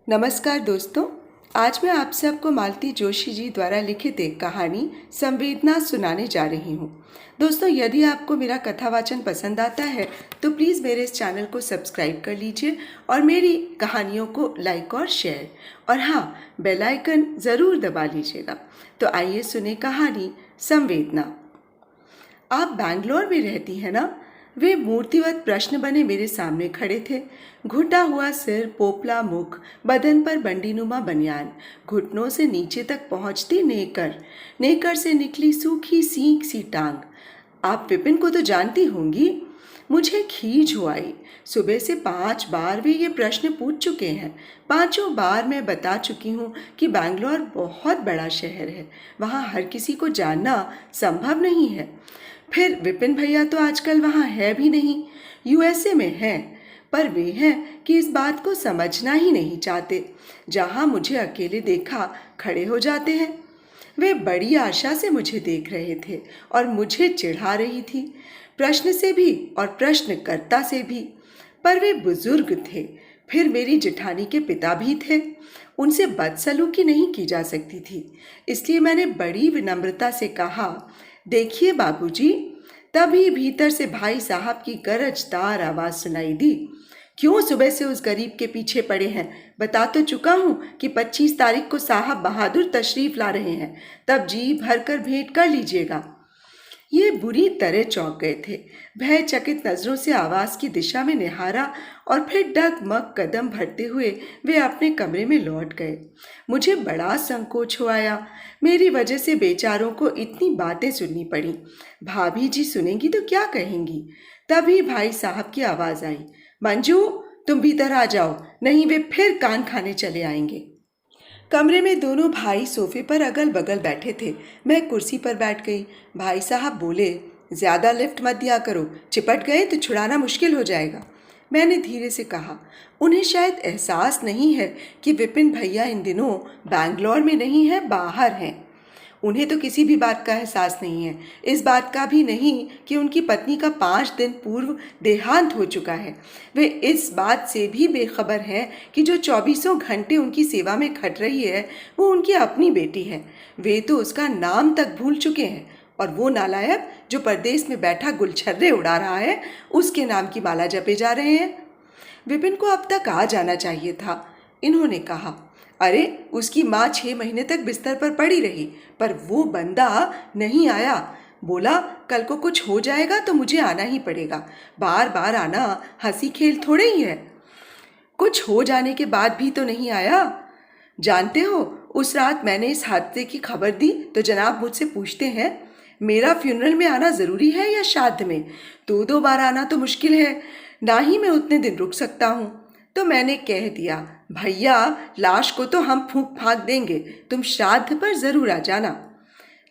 नमस्कार दोस्तों। आज मैं आप सबको मालती जोशी जी द्वारा लिखित एक कहानी संवेदना सुनाने जा रही हूँ। दोस्तों, यदि आपको मेरा कथावाचन पसंद आता है तो प्लीज़ मेरे इस चैनल को सब्सक्राइब कर लीजिए और मेरी कहानियों को लाइक और शेयर और हाँ, बेल आइकन ज़रूर दबा लीजिएगा। तो आइए सुने कहानी संवेदना। आप बैंगलोर में रहती हैं ना? वे मूर्तिवत प्रश्न बने मेरे सामने खड़े थे। घुटा हुआ सिर, पोपला मुख, बदन पर बंडीनुमा बनियान, घुटनों से नीचे तक पहुंचती नेकर, नेकर से निकली सूखी सींक सी टांग। आप विपिन को तो जानती होंगी। मुझे खीज हो आई। सुबह से 5 बार वे ये प्रश्न पूछ चुके हैं। 5 बार मैं बता चुकी हूँ कि बैंगलोर बहुत बड़ा शहर है, वहाँ हर किसी को जानना संभव नहीं है। फिर विपिन भैया तो आजकल वहाँ है भी नहीं, यूएसए में हैं। पर वे हैं कि इस बात को समझना ही नहीं चाहते। जहाँ मुझे अकेले देखा खड़े हो जाते हैं। वे बड़ी आशा से मुझे देख रहे थे और मुझे चिढ़ा रही थी, प्रश्न से भी और प्रश्नकर्ता से भी। पर वे बुजुर्ग थे, फिर मेरी जेठानी के पिता भी थे। उनसे बदसलूकी नहीं की जा सकती थी। इसलिए मैंने बड़ी विनम्रता से कहा, देखिए बाबूजी। तभी भीतर से भाई साहब की गरजदार आवाज़ सुनाई दी। क्यों सुबह से उस गरीब के पीछे पड़े हैं? बता तो चुका हूँ कि 25 तारीख को साहब बहादुर तशरीफ ला रहे हैं, तब जी भरकर भेंट कर लीजिएगा। ये बुरी तरह चौंक गए थे। भय चकित नजरों से आवाज की दिशा में निहारा और फिर डगमग कदम भरते हुए वे अपने कमरे में लौट गए। मुझे बड़ा संकोच हो आया। मेरी वजह से बेचारों को इतनी बातें सुननी पड़ी। भाभी जी सुनेंगी तो क्या कहेंगी? तभी भाई साहब की आवाज आई, मंजू, तुम भीतर आ जाओ, नहीं वे फिर कान खाने चले आएंगे। कमरे में दोनों भाई सोफे पर अगल बगल बैठे थे। मैं कुर्सी पर बैठ गई। भाई साहब बोले, ज़्यादा लिफ्ट मत दिया करो, चिपट गए तो छुड़ाना मुश्किल हो जाएगा। मैंने धीरे से कहा, उन्हें शायद एहसास नहीं है कि विपिन भैया इन दिनों बैंगलोर में नहीं है, बाहर हैं। उन्हें तो किसी भी बात का एहसास नहीं है, इस बात का भी नहीं कि उनकी पत्नी का 5 दिन पूर्व देहांत हो चुका है। वे इस बात से भी बेखबर हैं कि जो 24 घंटे उनकी सेवा में खट रही है वो उनकी अपनी बेटी है। वे तो उसका नाम तक भूल चुके हैं और वो नालायक जो परदेश में बैठा गुलछर्रे उड़ा रहा है, उसके नाम की माला जपे जा रहे हैं। विपिन को अब तक आ जाना चाहिए था, इन्होंने कहा। अरे, उसकी माँ 6 महीने तक बिस्तर पर पड़ी रही, पर वो बंदा नहीं आया। बोला, कल को कुछ हो जाएगा तो मुझे आना ही पड़ेगा। बार बार आना हंसी खेल थोड़े ही है। कुछ हो जाने के बाद भी तो नहीं आया। जानते हो, उस रात मैंने इस हादसे की खबर दी तो जनाब मुझसे पूछते हैं, मेरा फ्यूनरल में आना ज़रूरी है या श्राद्ध में? 2 बार आना तो मुश्किल है, ना ही मैं उतने दिन रुक सकता हूँ। तो मैंने कह दिया, भैया, लाश को तो हम फूंक फाक देंगे, तुम श्राद्ध पर ज़रूर आ जाना।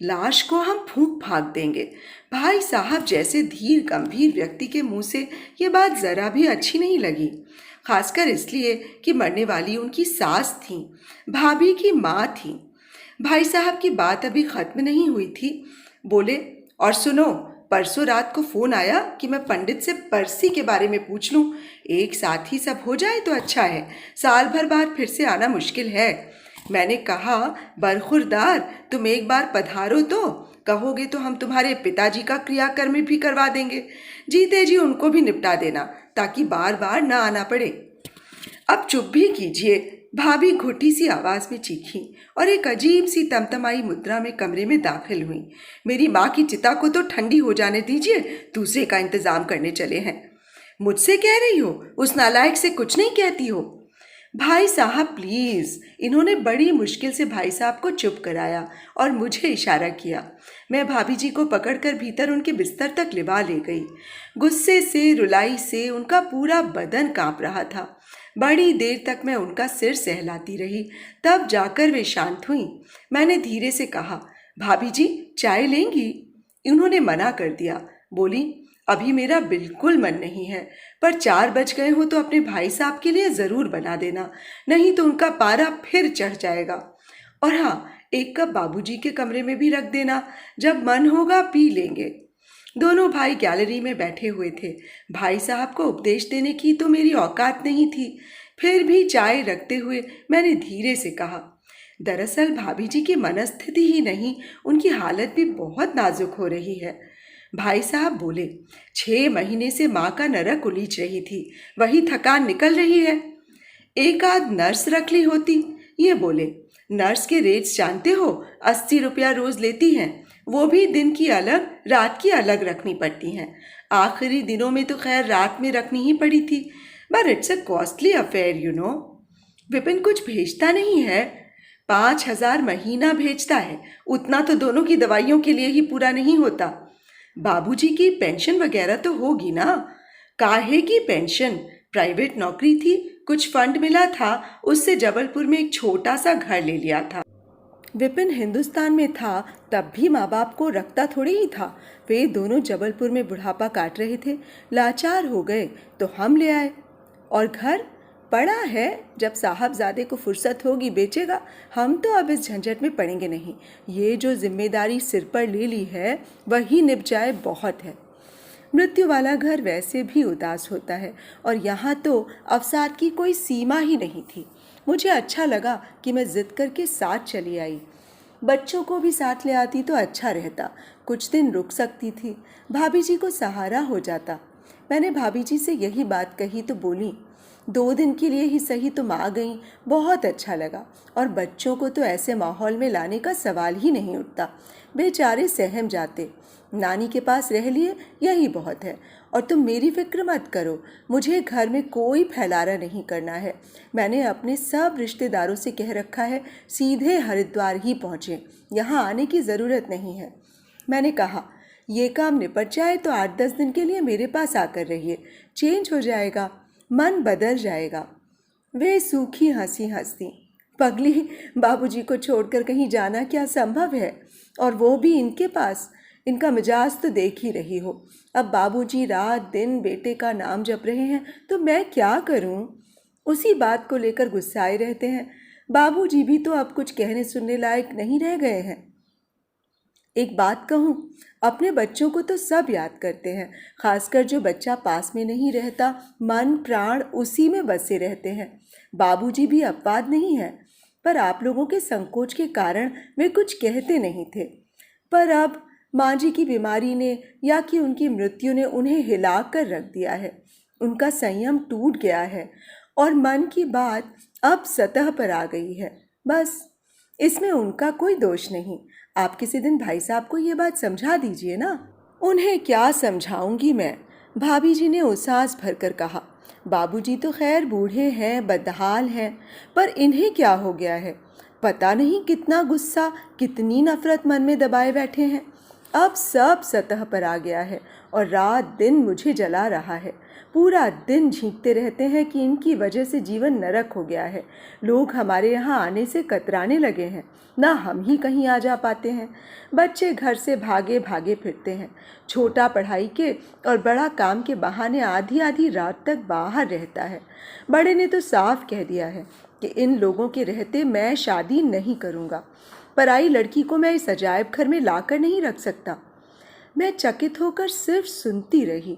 लाश को हम फूंक फाक देंगे। भाई साहब जैसे धीर गंभीर व्यक्ति के मुंह से ये बात ज़रा भी अच्छी नहीं लगी, खासकर इसलिए कि मरने वाली उनकी सास थी, भाभी की माँ थी। भाई साहब की बात अभी ख़त्म नहीं हुई थी। बोले, और सुनो, परसों रात को फ़ोन आया कि मैं पंडित से परसी के बारे में पूछ लूँ। एक साथ ही सब हो जाए तो अच्छा है, साल भर बाद फिर से आना मुश्किल है। मैंने कहा, बरखुरदार, तुम एक बार पधारो तो, कहोगे तो हम तुम्हारे पिताजी का क्रियाकर्म भी करवा देंगे। जीते जी उनको भी निपटा देना ताकि बार बार ना आना पड़े। अब चुप भी कीजिए, भाभी घुटी सी आवाज में चीखी और एक अजीब सी तमतमाई मुद्रा में कमरे में दाखिल हुई। मेरी माँ की चिता को तो ठंडी हो जाने दीजिए, दूसरे का इंतजाम करने चले हैं। मुझसे कह रही हो? उस नालायक से कुछ नहीं कहती हो? भाई साहब प्लीज़। इन्होंने बड़ी मुश्किल से भाई साहब को चुप कराया और मुझे इशारा किया। मैं भाभी जी को पकड़कर भीतर उनके बिस्तर तक लिवा ले गई। गुस्से से, रुलाई से उनका पूरा बदन कांप रहा था। बड़ी देर तक मैं उनका सिर सहलाती रही, तब जाकर वे शांत हुई। मैंने धीरे से कहा, भाभी जी, चाय लेंगी? उन्होंने मना कर दिया। बोली, अभी मेरा बिल्कुल मन नहीं है, पर 4 बज गए हो तो अपने भाई साहब के लिए ज़रूर बना देना, नहीं तो उनका पारा फिर चढ़ जाएगा। और हाँ, 1 कप बाबूजी के कमरे में भी रख देना, जब मन होगा पी लेंगे। दोनों भाई गैलरी में बैठे हुए थे। भाई साहब को उपदेश देने की तो मेरी औकात नहीं थी, फिर भी चाय रखते हुए मैंने धीरे से कहा, दरअसल भाभी जी की मनस्थिति ही नहीं, उनकी हालत भी बहुत नाजुक हो रही है। भाई साहब बोले, 6 महीने से माँ का नरक उलीच रही थी, वही थकान निकल रही है। एक आध नर्स रख ली होती। ये बोले, नर्स के रेट्स जानते हो, 80 रुपया रोज लेती हैं, वो भी दिन की अलग रात की अलग रखनी पड़ती हैं। आखिरी दिनों में तो खैर रात में रखनी ही पड़ी थी, but it's a costly affair you know. Vipin कुछ भेजता नहीं है, 5,000 महीना भेजता है, उतना तो दोनों की दवाइयों के लिए ही पूरा नहीं होता। बाबूजी की पेंशन वगैरह तो होगी ना? काहे की पेंशन, प्राइवेट नौकरी थी, कुछ फंड मिला था, उससे जबलपुर में एक छोटा सा घर ले लिया था। विपिन हिंदुस्तान में था तब भी माँ बाप को रखता थोड़ी ही था। वे दोनों जबलपुर में बुढ़ापा काट रहे थे, लाचार हो गए तो हम ले आए। और घर पड़ा है, जब साहबजादे को फुर्सत होगी बेचेगा। हम तो अब इस झंझट में पड़ेंगे नहीं। ये जो जिम्मेदारी सिर पर ले ली है वही निभ जाए बहुत है। मृत्यु वाला घर वैसे भी उदास होता है, और यहाँ तो अवसाद की कोई सीमा ही नहीं थी। मुझे अच्छा लगा कि मैं जिद करके साथ चली आई। बच्चों को भी साथ ले आती तो अच्छा रहता, कुछ दिन रुक सकती थी, भाभी जी को सहारा हो जाता। मैंने भाभी जी से यही बात कही तो बोली, 2 दिन के लिए ही सही तुम आ गई, बहुत अच्छा लगा। और बच्चों को तो ऐसे माहौल में लाने का सवाल ही नहीं उठता, बेचारे सहम जाते। नानी के पास रह लिए यही बहुत है। और तुम मेरी फिक्र मत करो, मुझे घर में कोई फैलारा नहीं करना है। मैंने अपने सब रिश्तेदारों से कह रखा है सीधे हरिद्वार ही पहुँचें, यहाँ आने की ज़रूरत नहीं है। मैंने कहा, ये काम निपट जाए तो 8-10 दिन के लिए मेरे पास आकर रहिए, चेंज हो जाएगा, मन बदल जाएगा। वे सूखी हंसी हंसती, पगली, बाबूजी को छोड़कर कहीं जाना क्या संभव है, और वो भी इनके पास। इनका मिजाज तो देख ही रही हो। अब बाबूजी रात दिन बेटे का नाम जप रहे हैं तो मैं क्या करूं? उसी बात को लेकर गुस्साए रहते हैं। बाबूजी भी तो अब कुछ कहने सुनने लायक नहीं रह गए हैं। एक बात कहूँ, अपने बच्चों को तो सब याद करते हैं, खासकर जो बच्चा पास में नहीं रहता, मन प्राण उसी में बसे रहते हैं। बाबूजी भी अपवाद नहीं है, पर आप लोगों के संकोच के कारण वे कुछ कहते नहीं थे। पर अब माँ जी की बीमारी ने या कि उनकी मृत्यु ने उन्हें हिला कर रख दिया है। उनका संयम टूट गया है और मन की बात अब सतह पर आ गई है। बस इसमें उनका कोई दोष नहीं। आप किसी दिन भाई साहब को ये बात समझा दीजिए ना। उन्हें क्या समझाऊंगी मैं, भाभी जी ने उसास भरकर कहा। बाबूजी तो खैर बूढ़े हैं, बदहाल हैं, पर इन्हें क्या हो गया है? पता नहीं कितना गुस्सा, कितनी नफरत मन में दबाए बैठे हैं। अब सब सतह पर आ गया है और रात दिन मुझे जला रहा है। पूरा दिन झींकते रहते हैं कि इनकी वजह से जीवन नरक हो गया है। लोग हमारे यहाँ आने से कतराने लगे हैं, ना हम ही कहीं आ जा पाते हैं। बच्चे घर से भागे भागे फिरते हैं। छोटा पढ़ाई के और बड़ा काम के बहाने आधी आधी रात तक बाहर रहता है। बड़े ने तो साफ कह दिया है कि इन लोगों के रहते मैं शादी नहीं करूँगा। पराई लड़की को मैं इस अजायब घर में लाकर नहीं रख सकता। मैं चकित होकर सिर्फ सुनती रही।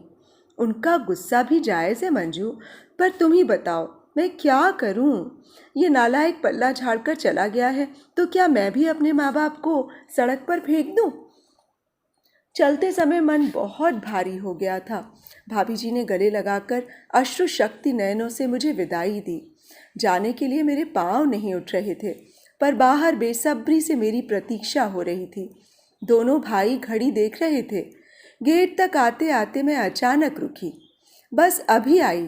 उनका गुस्सा भी जायज़ है मंजू, पर तुम ही बताओ मैं क्या करूं? ये नालायक पल्ला झाड़कर चला गया है तो क्या मैं भी अपने माँ बाप को सड़क पर फेंक दूं? चलते समय मन बहुत भारी हो गया था। भाभी जी ने गले लगाकर अश्रु शक्ति नयनों से मुझे विदाई दी। जाने के लिए मेरे पाँव नहीं उठ रहे थे, पर बाहर बेसब्री से मेरी प्रतीक्षा हो रही थी। दोनों भाई घड़ी देख रहे थे। गेट तक आते आते मैं अचानक रुकी। बस अभी आई,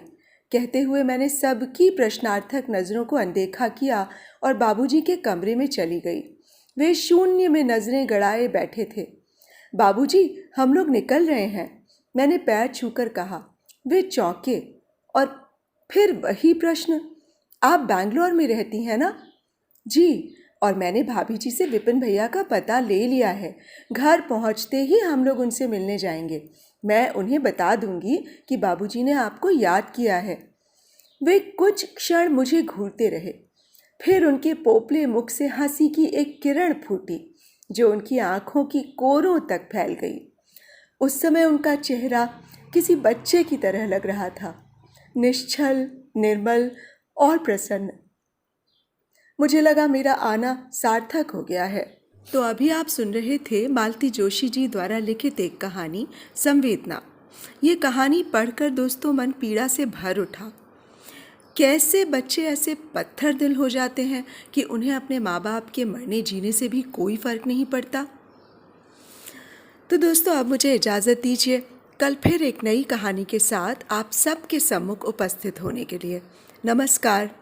कहते हुए मैंने सबकी प्रश्नार्थक नज़रों को अनदेखा किया और बाबूजी के कमरे में चली गई। वे शून्य में नज़रें गड़ाए बैठे थे। बाबूजी, हम लोग निकल रहे हैं, मैंने पैर छूकर कहा। वे चौंके और फिर वही प्रश्न, आप बैंगलोर में रहती हैं ना? जी, और मैंने भाभी जी से विपिन भैया का पता ले लिया है। घर पहुंचते ही हम लोग उनसे मिलने जाएंगे। मैं उन्हें बता दूंगी कि बाबूजी ने आपको याद किया है। वे कुछ क्षण मुझे घूरते रहे, फिर उनके पोपले मुख से हंसी की एक किरण फूटी जो उनकी आंखों की कोरों तक फैल गई। उस समय उनका चेहरा किसी बच्चे की तरह लग रहा था, निश्चल, निर्मल और प्रसन्न। मुझे लगा मेरा आना सार्थक हो गया है। तो अभी आप सुन रहे थे मालती जोशी जी द्वारा लिखित एक कहानी संवेदना। ये कहानी पढ़कर दोस्तों मन पीड़ा से भर उठा। कैसे बच्चे ऐसे पत्थर दिल हो जाते हैं कि उन्हें अपने माँ बाप के मरने जीने से भी कोई फर्क नहीं पड़ता। तो दोस्तों अब मुझे इजाज़त दीजिए, कल फिर एक नई कहानी के साथ आप सबके सम्मुख उपस्थित होने के लिए। नमस्कार।